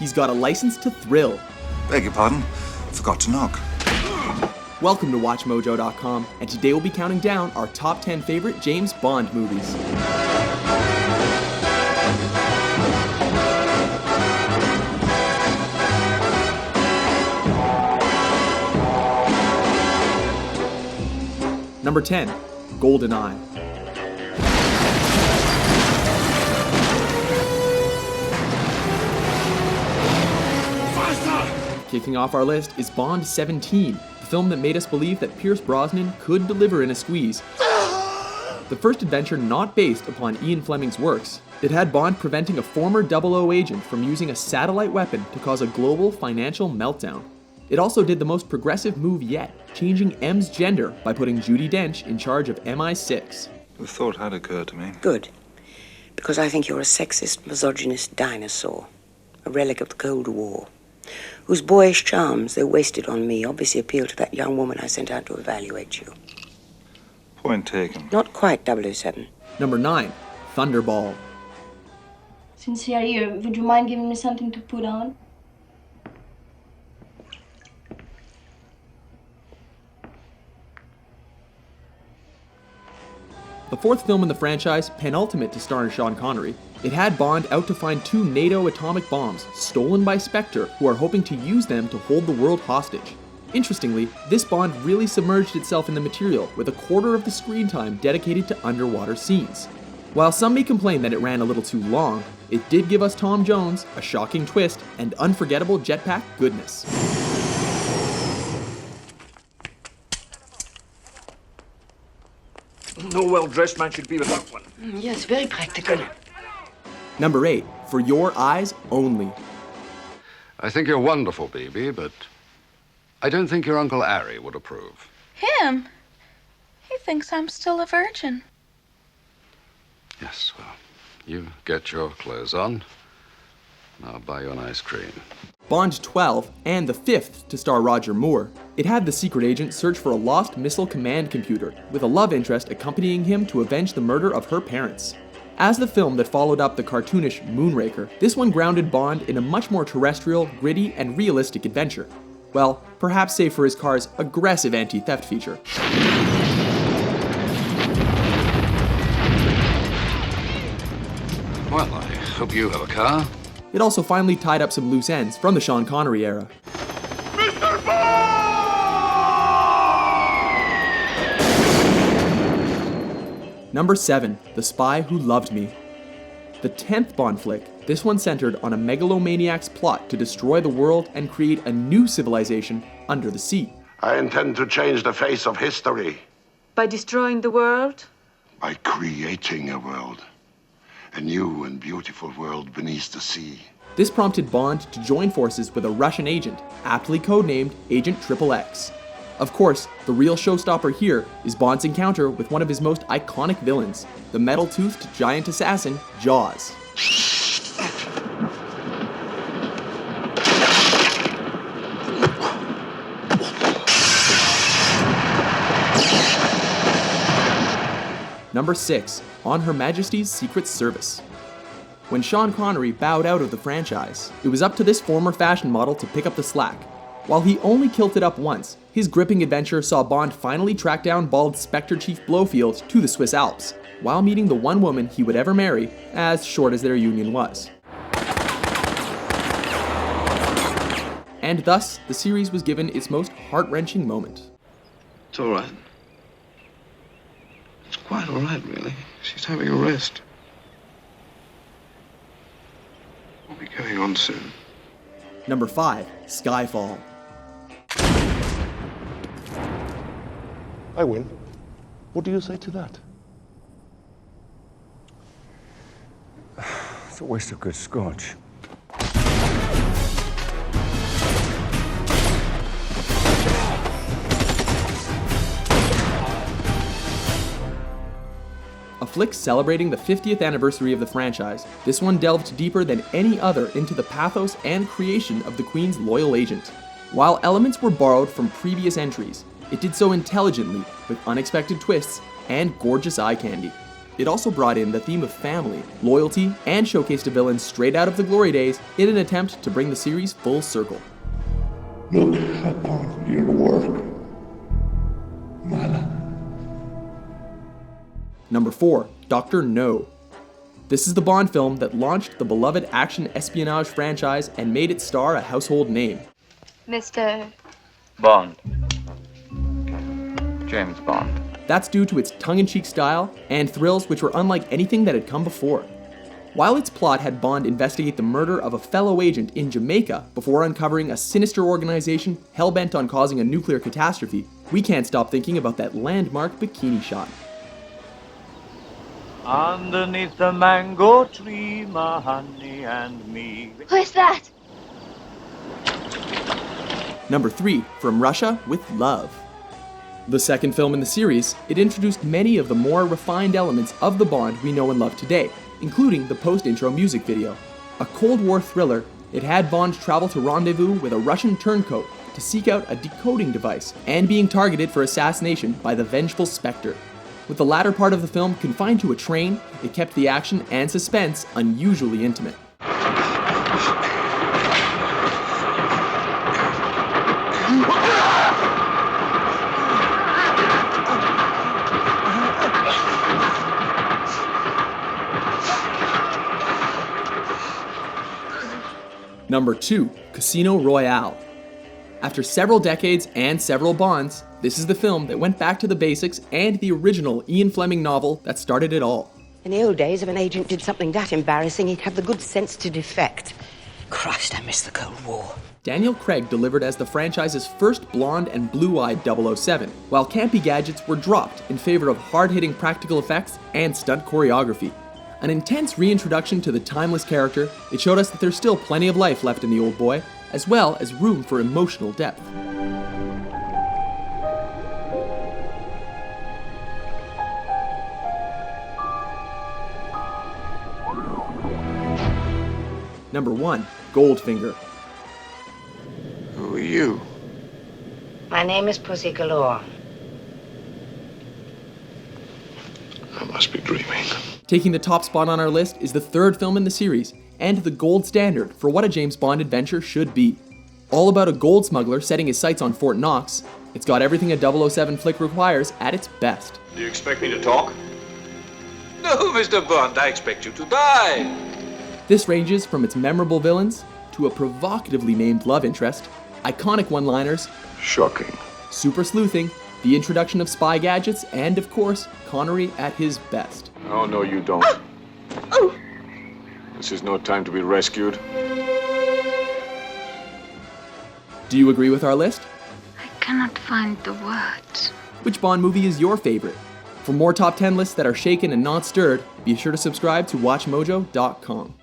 he's got a license to thrill. Beg your pardon, forgot to knock. Welcome to WatchMojo.com, and today we'll be counting down our top 10 favorite James Bond movies. Number 10, GoldenEye. Kicking off our list is Bond 17, the film that made us believe that Pierce Brosnan could deliver in a squeeze. The first adventure not based upon Ian Fleming's works, it had Bond preventing a former 00 agent from using a satellite weapon to cause a global financial meltdown. It also did the most progressive move yet, changing M's gender by putting Judi Dench in charge of MI6. The thought had occurred to me. Good. Because I think you're a sexist, misogynist dinosaur. A relic of the Cold War. Whose boyish charms, though wasted on me, obviously appeal to that young woman I sent out to evaluate you. Point taken. Not quite 007. Number 9, Thunderball. Sincerely, would you mind giving me something to put on? The fourth film in the franchise, penultimate to star Sean Connery, it had Bond out to find 2 NATO atomic bombs stolen by Spectre who are hoping to use them to hold the world hostage. Interestingly, this Bond really submerged itself in the material with a quarter of the screen time dedicated to underwater scenes. While some may complain that it ran a little too long, it did give us Tom Jones, a shocking twist, and unforgettable jetpack goodness. No well-dressed man should be without one. Yes, very practical. Number 8, For Your Eyes Only. I think you're wonderful, Bibi, but I don't think your Uncle Harry would approve. Him? He thinks I'm still a virgin. Yes, well, you get your clothes on, and I'll buy you an ice cream. Bond 12, and the fifth to star Roger Moore. It had the secret agent search for a lost missile command computer, with a love interest accompanying him to avenge the murder of her parents. As the film that followed up the cartoonish Moonraker, this one grounded Bond in a much more terrestrial, gritty, and realistic adventure. Well, perhaps save for his car's aggressive anti-theft feature. Well, I hope you have a car. It also finally tied up some loose ends from the Sean Connery era. Mr. Bond! Number 7, The Spy Who Loved Me. The 10th Bond flick, this one centered on a megalomaniac's plot to destroy the world and create a new civilization under the sea. I intend to change the face of history. By destroying the world? By creating a world. A new and beautiful world beneath the sea. This prompted Bond to join forces with a Russian agent, aptly codenamed Agent XXX. Of course, the real showstopper here is Bond's encounter with one of his most iconic villains, the metal-toothed giant assassin, Jaws. Number 6, On Her Majesty's Secret Service. When Sean Connery bowed out of the franchise, it was up to this former fashion model to pick up the slack. While he only kilted up once, his gripping adventure saw Bond finally track down bald Spectre Chief Blofeld to the Swiss Alps, while meeting the one woman he would ever marry, as short as their union was. And thus, the series was given its most heart-wrenching moment. It's all right. It's quite all right, really. She's having a rest. We'll be going on soon. Number 5, Skyfall. I win. What do you say to that? It's a waste of good scotch. A flick celebrating the 50th anniversary of the franchise, this one delved deeper than any other into the pathos and creation of the Queen's loyal agent. While elements were borrowed from previous entries, it did so intelligently with unexpected twists and gorgeous eye candy. it also brought in the theme of family, loyalty, and showcased a villain straight out of the glory days in an attempt to bring the series full circle. Look upon your work, Mala. Number 4, Dr. No. This is the Bond film that launched the beloved action espionage franchise and made its star a household name. Mr. Bond. James Bond. That's due to its tongue-in-cheek style and thrills which were unlike anything that had come before. While its plot had Bond investigate the murder of a fellow agent in Jamaica before uncovering a sinister organization hell-bent on causing a nuclear catastrophe, we can't stop thinking about that landmark bikini shot. Underneath the mango tree, my honey and me. Who's that? Number 3, From Russia with Love. The second film in the series, it introduced many of the more refined elements of the Bond we know and love today, including the post-intro music video. A Cold War thriller, it had Bond travel to rendezvous with a Russian turncoat to seek out a decoding device and being targeted for assassination by the vengeful Spectre. With the latter part of the film confined to a train, it kept the action and suspense unusually intimate. Number 2, Casino Royale. After several decades and several Bonds, this is the film that went back to the basics and the original Ian Fleming novel that started it all. In the old days, if an agent did something that embarrassing, he'd have the good sense to defect. Christ, I miss the Cold War. Daniel Craig delivered as the franchise's first blonde and blue-eyed 007, while campy gadgets were dropped in favor of hard-hitting practical effects and stunt choreography. An intense reintroduction to the timeless character, it showed us that there's still plenty of life left in the old boy, as well as room for emotional depth. Number 1, Goldfinger. Who are you? My name is Pussy Galore. I must be dreaming. Taking the top spot on our list is the third film in the series, and the gold standard for what a James Bond adventure should be. All about a gold smuggler setting his sights on Fort Knox, it's got everything a 007 flick requires at its best. Do you expect me to talk? No, Mr. Bond, I expect you to die. This ranges from its memorable villains to a provocatively named love interest, iconic one-liners, Shocking. super sleuthing, the introduction of spy gadgets, and of course, Connery at his best. Oh, no, you don't. This is no time to be rescued. Do you agree with our list? I cannot find the words. Which Bond movie is your favorite? For more top 10 lists that are shaken and not stirred, be sure to subscribe to WatchMojo.com.